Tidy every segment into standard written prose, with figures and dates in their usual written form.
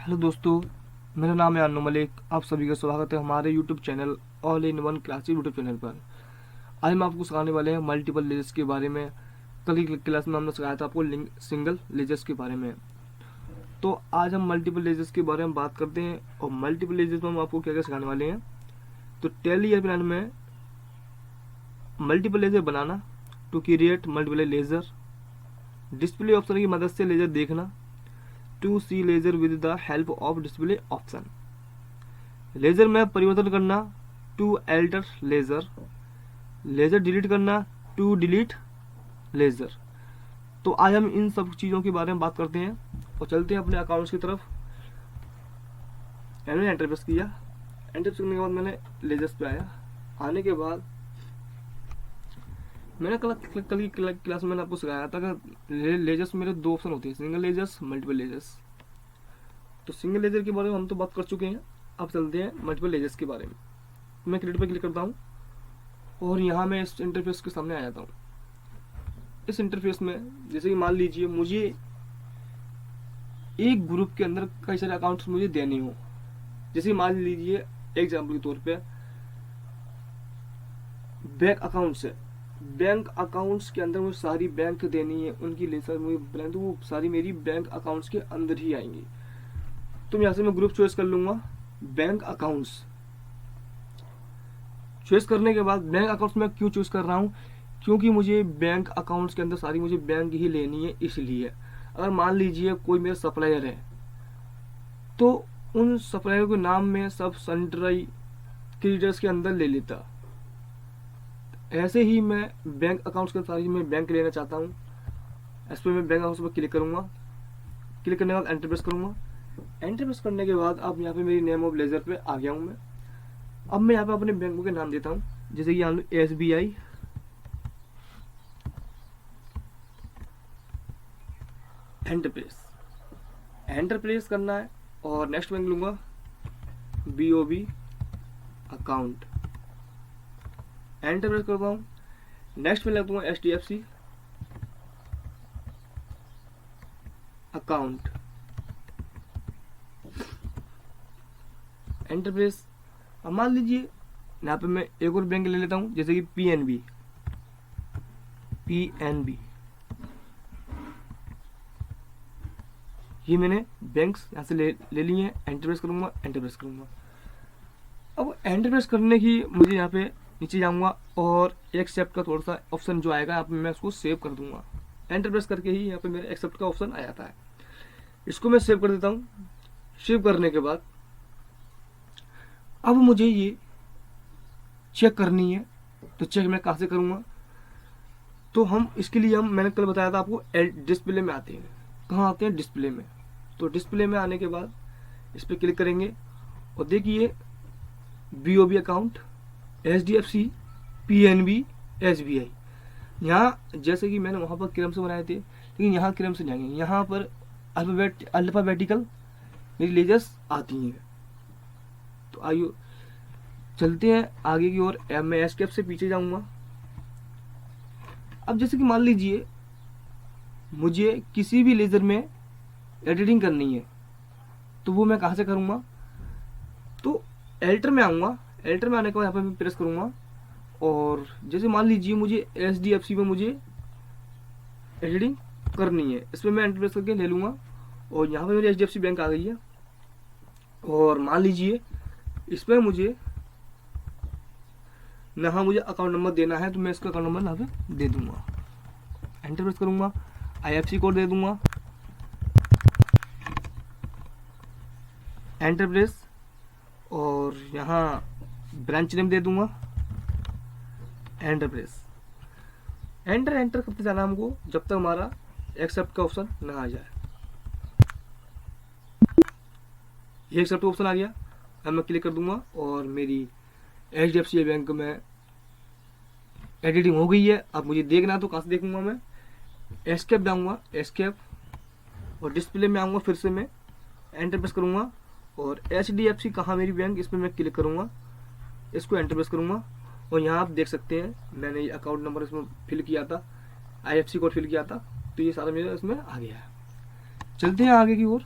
Hello दोस्तों, मेरा नाम है अन्नू मलिक। आप सभी का स्वागत है हमारे YouTube channel all in one classes YouTube channel पर। आज हम आपको सिखाने वाले हैं मल्टीपल लेजर्स के बारे में। कल की क्लास में हमने सिखाया था आपको सिंगल लेजर्स के बारे में। तो आज हम मल्टीपल लेजर्स के बारे में बात करते हैं और मल्टीपल लेजर्स में हम आपको क्या क्या सिखाने वाले हैं। तो टैली एयरप्लेन में मल्टीपल लेजर बनाना, to create multiple ledger, display option की मदद से लेजर देखना, to see ledger with the help of display option, ledger में परिवर्तन करना, to alter ledger, ledger delete करना, टू डिलीट लेजर। तो आज हम इन सब चीज़ों के बारे में बात करते हैं और चलते हैं अपने अकाउंट्स की तरफ। मैंने एंटर प्रेस किया। एंटर प्रेस करने के बाद मैंने लेजर्स पे आया। आने के बाद मैंने कल की क्लास में मैंने आपको सिखाया था कि लेजर्स मेरे दो ऑप्शन होते हैं, सिंगल लेजर्स, मल्टीपल लेजर्स। तो सिंगल लेजर के बारे में हम तो बात कर चुके हैं। अब चलते हैं मल्टीपल लेजर्स के बारे में। मैं क्रिएट पे क्लिक करता हूँ और यहाँ मैं इस इंटरफेस के सामने आ जाता हूँ। इस इंटरफेस में जैसे कि मान लीजिए मुझे एक ग्रुप के अंदर कई सारे अकाउंट्स मुझे देने हो। जैसे मान लीजिए एग्जाम्पल के तौर पे बैंक अकाउंट्स है, बैंक अकाउंट्स के अंदर मुझे सारी बैंक देनी है, उनकी लेजर मुझे तो वो सारी मेरी बैंक अकाउंट्स के अंदर ही आएंगी। तो यहाँ से मैं ग्रुप चॉइस कर लूंगा बैंक अकाउंट्स। चॉइस करने के बाद बैंक अकाउंट्स में क्यों चूज कर रहा हूँ, क्योंकि मुझे बैंक अकाउंट्स के अंदर सारी मुझे बैंक ही लेनी है। इसलिए अगर मान लीजिए कोई मेरा सप्लायर है तो उन सप्लायर के नाम में सब सन्ड्री क्रेडिटर्स के अंदर ले लेता। ऐसे ही मैं बैंक अकाउंट्स के सारी मैं बैंक लेना चाहता हूँ। इस पर मैं बैंक अकाउंट्स पर क्लिक करूँगा। क्लिक करने के बाद एंटर प्रेस करूँगा। एंटर प्रेस करने के बाद अब यहाँ पे मेरी नेम ऑफ लेजर पे आ गया हूँ मैं। अब मैं यहाँ पे अपने बैंक के नाम देता हूँ, जैसे कि यहाँ SBI, एंटर प्रेस करना है और नेक्स्ट बैंक लूंगा BOB अकाउंट। एंटर प्रेस करता हूँ। नेक्स्ट में लग दूंगा HDFC अकाउंट। Enter press. अब मान लीजिए यहाँ पे मैं एक और बैंक ले लेता हूँ, जैसे कि PNB। ये मैंने बैंक्स यहाँ से ले लिए हैं। एंटर प्रेस करूँगा, एंटर प्रेस करूँगा। अब एंटर प्रेस करने की मुझे यहाँ पे नीचे जाऊँगा और एक्सेप्ट का थोड़ा सा ऑप्शन जो आएगा यहाँ पे मैं उसको सेव कर दूंगा। एंटर प्रेस करके ही यहाँ पे मेरा एक्सेप्ट का ऑप्शन आ जाता है। इसको मैं सेव कर देता हूँ। सेव करने के बाद अब मुझे ये चेक करनी है। तो चेक मैं कहाँ से करूँगा, तो हम इसके लिए मैंने कल बताया था आपको डिस्प्ले में आते हैं। कहाँ आते हैं, डिस्प्ले में। तो डिस्प्ले में आने के बाद इस पर क्लिक करेंगे और देखिए BOB account, HDFC, PNB, SBI। यहाँ जैसे कि मैंने वहाँ पर क्रम से बनाए थे, लेकिन यहाँ क्रम से नहीं आएंगे। यहाँ पर अल्फाबेटिकल मेरी लेजर्स आती हैं। तो आइए चलते हैं आगे की ओर। मैं एस्केप से पीछे जाऊँगा। अब जैसे कि मान लीजिए मुझे किसी भी लेजर में एडिटिंग करनी है, तो वो मैं कहाँ से करूँगा, तो एल्टर में आऊँगा। एल्टर में आने के बाद यहाँ पे मैं प्रेस करूँगा और जैसे मान लीजिए मुझे HDFC में मुझे एडिटिंग करनी है, इसमें मैं एंटर प्रेस करके ले लूँगा और यहाँ पे मेरी HDFC बैंक आ गई है। और मान लीजिए इसमें मुझे यहाँ मुझे अकाउंट नंबर देना है, तो मैं इसका अकाउंट नंबर यहाँ पे दे दूँगा। एंटर प्रेस करूँगा, IFSC कोड दे दूँगा। एंटर प्रेस और यहाँ ब्रांच नेम दे दूँगा। Enter press. एंटर करते जाना हमको जब तक हमारा एक्सेप्ट का ऑप्शन ना आ जाए। ये एक्सेप्ट का ऑप्शन आ गया। अब मैं क्लिक कर दूंगा और मेरी HDFC बैंक में एडिटिंग हो गई है। अब मुझे देखना है तो कहाँ से देखूंगा, मैं एस्केप जाऊँगा, एस्केप और डिस्प्ले में आऊँगा। फिर से मैं एंटर प्रेस करूँगा और HDFC कहाँ मेरी बैंक, इस पर मैं क्लिक करूँगा, इसको एंटर प्रेस करूँगा और यहाँ आप देख सकते हैं मैंने ये अकाउंट नंबर इसमें फिल किया था, IFSC कोड फिल किया था, तो ये सारा मेरा इसमें आ गया है। चलते हैं आगे की ओर।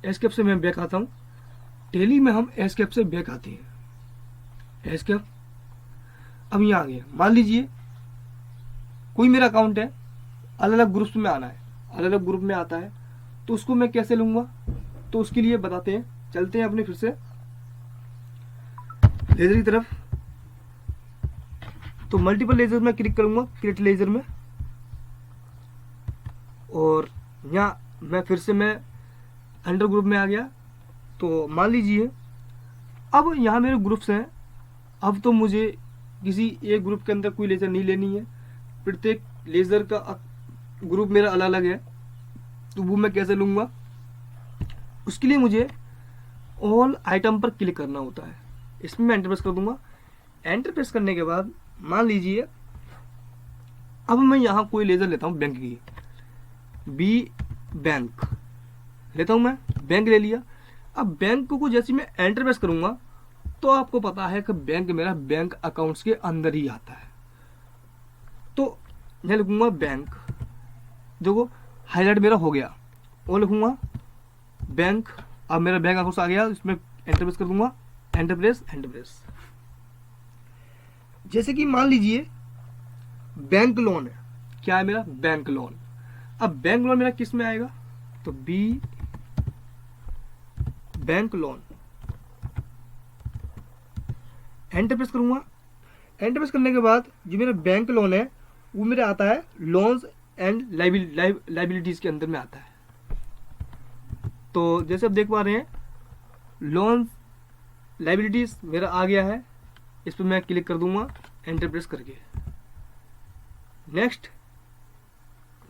एस्केप से मैं बैक आता हूँ। टेली में हम एस्केप से बैक आते हैं, एस्केप। अब यहाँ आ गया, मान लीजिए कोई मेरा अकाउंट है, अलग अलग ग्रुप्स में आना है, अलग अलग ग्रुप में आता है, तो उसको मैं कैसे लूँगा, तो उसके लिए बताते हैं। चलते हैं अपने फिर से लेजर की तरफ। तो मल्टीपल लेजर में क्लिक करूँगा, क्रिएट लेजर में, और यहाँ मैं फिर से मैं अंडर ग्रुप में आ गया। तो मान लीजिए अब यहाँ मेरे ग्रुप्स हैं। अब तो मुझे किसी एक ग्रुप के अंदर कोई लेजर नहीं लेनी है, प्रत्येक लेजर का ग्रुप मेरा अलग अलग है। तो वो मैं कैसे लूँगा, उसके लिए मुझे ऑल आइटम पर क्लिक करना होता है। इसमें मैं एंटर प्रेस कर दूंगा। एंटर प्रेस करने के बाद मान लीजिए अब मैं यहाँ कोई लेजर लेता हूँ बैंक की, बी बैंक लेता हूँ मैं, बैंक ले लिया। अब बैंक को जैसे मैं एंटर प्रेस करूँगा तो आपको पता है कि बैंक मेरा बैंक अकाउंट्स के अंदर ही आता है। तो मैं लिखूँगा बैंक, देखो हाईलाइट मेरा हो गया, और लिखूँगा बैंक। अब मेरा बैंक अकाउंट्स आ गया, इसमें एंटर प्रेस कर दूंगा, एंटर प्रेस, एंटर प्रेस। जैसे कि मान लीजिए बैंक लोन है, क्या है मेरा बैंक लोन। अब बैंक लोन मेरा किस में आएगा, तो B bank loan, enter press करूंगा। एंटर प्रेस करने के बाद जो मेरा बैंक लोन है वो मेरा आता है लोन्स एंड लाइबिलिटीज के अंदर में आता है। तो जैसे आप देख पा रहे हैं लोन्स लाइबिलिटीज मेरा आ गया है, इस पर मैं क्लिक कर दूंगा एंटर प्रेस करके। नेक्स्ट,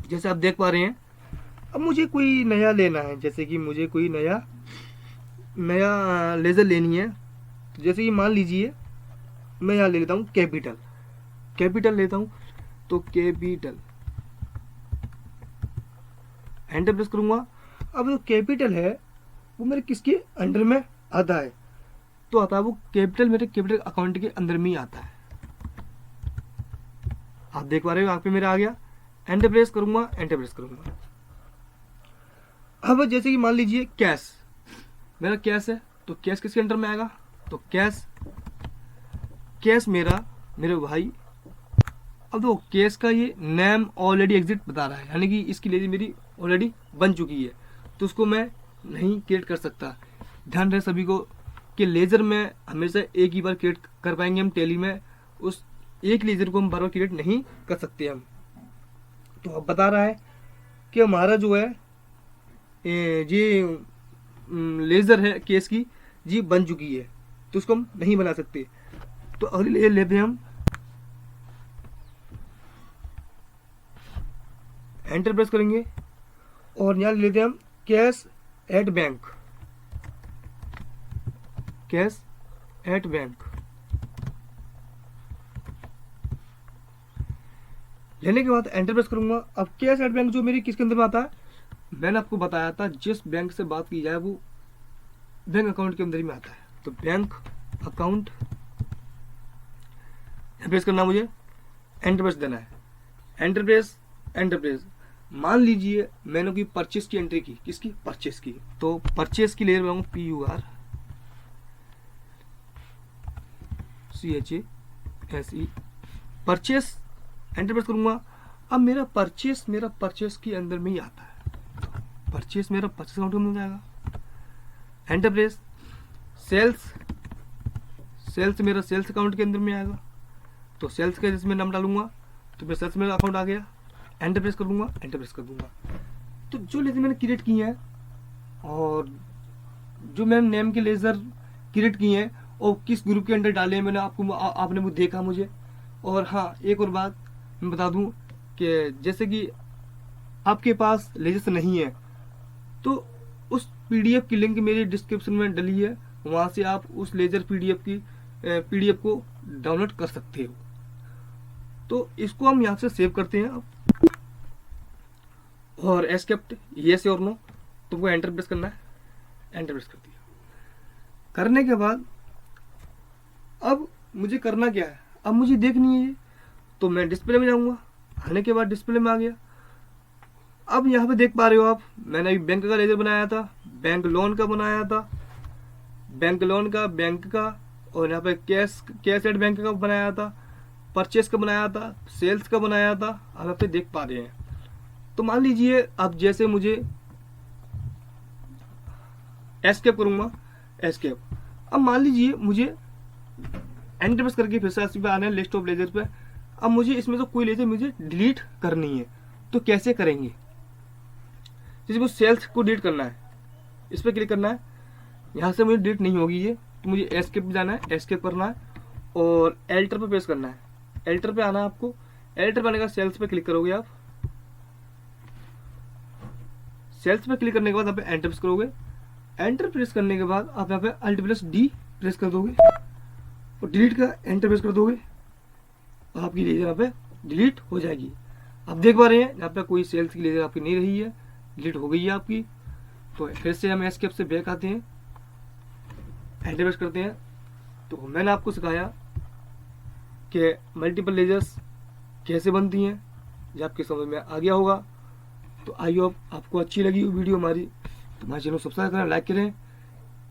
जैसे आप देख पा रहे हैं अब मुझे कोई नया लेना है, जैसे कि मुझे कोई नया लेजर लेनी है। तो जैसे कि मान लीजिए मैं यहाँ ले लेता हूँ कैपिटल लेता हूँ, तो कैपिटल एंटर प्रेस करूंगा। अब जो कैपिटल है वो मेरे किसके अंडर में आता है, तो आता है वो कैपिटल मेरे कैपिटल अकाउंट के अंदर में ही आता है। आप देख पा रहे हो यहाँ पे मेरा आ गया, एंटर प्रेस करूंगा, एंटर प्रेस करूंगा। अब जैसे कि मान लीजिए कैश, मेरा कैश है, तो कैश किसके अंडर में आएगा, तो कैश मेरा मेरे भाई। अब तो केस का ये नेम ऑलरेडी एग्जिट बता रहा है, यानी कि इसकी लेजर मेरी ऑलरेडी बन चुकी है, तो उसको मैं नहीं क्रिएट कर सकता। ध्यान रहे सभी को कि लेजर में हमेशा एक ही बार क्रिएट कर पाएंगे हम टेली में, उस एक लेजर को हम बार बार क्रिएट नहीं कर सकते हम। तो अब बता रहा है कि हमारा जो है ये लेजर है केस की जी बन चुकी है, तो उसको हम नहीं बना सकते। तो अगली लेजर लेते हैं हम, एंटर प्रेस करेंगे, और यहाँ लेते हैं हम cash at bank, cash at bank लेने के बाद एंटर प्रेस करूंगा। अब कैश एट बैंक जो मेरी किसके अंदर में आता है, मैंने आपको बताया था जिस बैंक से बात की जाए वो बैंक अकाउंट के अंदर ही में आता है। तो बैंक अकाउंट प्रेस करना, मुझे एंटर प्रेस देना है, एंटर प्रेस, एंटर प्रेस। मान लीजिए मैंने कोई परचेस की एंट्री की, किसकी, परचेस की, तो परचेस की लेयर बनाऊंगा PURCHASE, परचेस, एंटर प्रेस करूंगा। अब मेरा परचेस के अंदर में ही आता है, तो परचेस मेरा परचेस अकाउंट में जाएगा, एंटर प्रेस। सेल्स मेरा सेल्स अकाउंट के अंदर में आएगा, तो सेल्स का जिसमें नाम डालूंगा तो मेरा सेल्स मेरा अकाउंट आ गया, एंटर प्रेस कर दूंगा, एंटर प्रेस कर दूंगा। तो जो लेजर मैंने क्रिएट किए हैं और जो मैंने नेम के लेजर क्रिएट किए हैं और किस ग्रुप के अंदर डाले हैं मैंने आपने वो देखा मुझे। और हाँ, एक और बात मैं बता दूं कि जैसे कि आपके पास लेजर्स नहीं है तो उस PDF की लिंक मेरी डिस्क्रिप्शन में डली है, वहाँ से आप उस लेजर PDF को डाउनलोड कर सकते हो। तो इसको हम यहाँ से सेव करते हैं और एस्केप्ट येस और नो, तुमको एंटर प्रेस करना है, एंटर प्रेस कर दिया। करने के बाद अब मुझे करना क्या है, अब मुझे देखनी है ये, तो मैं डिस्प्ले में जाऊंगा। आने के बाद डिस्प्ले में आ गया। अब यहाँ पे देख पा रहे हो आप, मैंने अभी बैंक का लेजर बनाया था, बैंक लोन का बनाया था, बैंक लोन का, बैंक का, और यहाँ पे कैश एट बैंक का बनाया था, परचेस का बनाया था, सेल्स का बनाया था। आप यहाँ पे देख पा रहे हैं। तो मान लीजिए अब जैसे मुझे एस्केप करूंगा, एस्केप, अब मान लीजिए मुझे एंटर प्रेस करके फिर से पे आना है लिस्ट ऑफ लेजर पे। अब मुझे इसमें तो कोई लेजर मुझे डिलीट करनी है, तो कैसे करेंगे? जैसे मुझे सेल्स को डिलीट करना है, इस पर क्लिक करना है, यहाँ से मुझे डिलीट नहीं होगी ये, तो मुझे एस्केप पे जाना है, एस्केप करना है और एल्टर पे प्रेस करना है। एल्टर पे आना है आपको, एल्टर पे आने का सेल्स पे क्लिक करोगे आप, सेल्स पे क्लिक करने के बाद यहाँ पे एंटर प्रेस करोगे। एंटर प्रेस करने के बाद आप यहाँ पे अल्ट प्लस डी प्रेस कर दोगे और डिलीट का एंटर प्रेस कर दोगे और आपकी लेजर यहाँ पे डिलीट हो जाएगी। आप देख पा रहे हैं यहाँ पे कोई सेल्स की लेजर आपकी नहीं रही है, डिलीट हो गई है आपकी। तो फिर से हम एस्केप से बैक आते हैं, एंटर प्रेस करते हैं। तो मैंने आपको सिखाया कि मल्टीपल लेजर्स कैसे बनती हैं, ये आपके समझ में आ गया होगा। तो आई होप आपको अच्छी लगी वीडियो हमारी, तो हमारे चैनल को सब्सक्राइब करें, लाइक करें।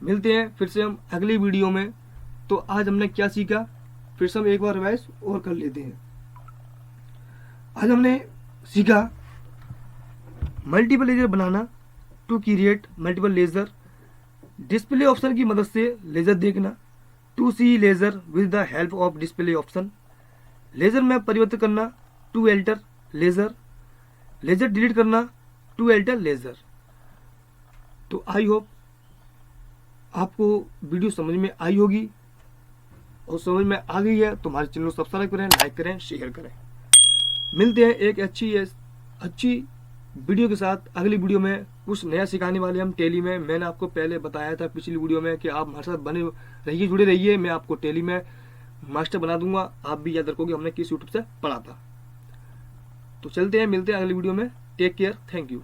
मिलते हैं फिर से हम अगली वीडियो में। तो आज हमने क्या सीखा, फिर से हम एक बार रिवाइज और कर लेते हैं। आज हमने सीखा मल्टीपल लेजर बनाना, to create multiple ledger, display option की मदद से लेजर देखना, to see ledger with the help of display option, ledger में परिवर्तन करना, to alter ledger, ledger delete करना, टू एल्टर लेजर। तो आई होप आपको वीडियो समझ में आई होगी, और समझ में आ गई है तो हमारे चैनल को सब्सक्राइब करें, लाइक करें, शेयर करें। मिलते हैं एक अच्छी वीडियो के साथ अगली वीडियो में। कुछ नया सिखाने वाले हम टेली में। मैंने आपको पहले बताया था पिछली वीडियो में कि आप हमारे साथ बने रहिए, जुड़े रहिए। मैं आपको टेली में मास्टर बना दूंगा, आप भी याद रखोगे हमने किस यूट्यूब से पढ़ा था। तो चलते हैं, मिलते हैं अगली वीडियो में। Take care, thank you.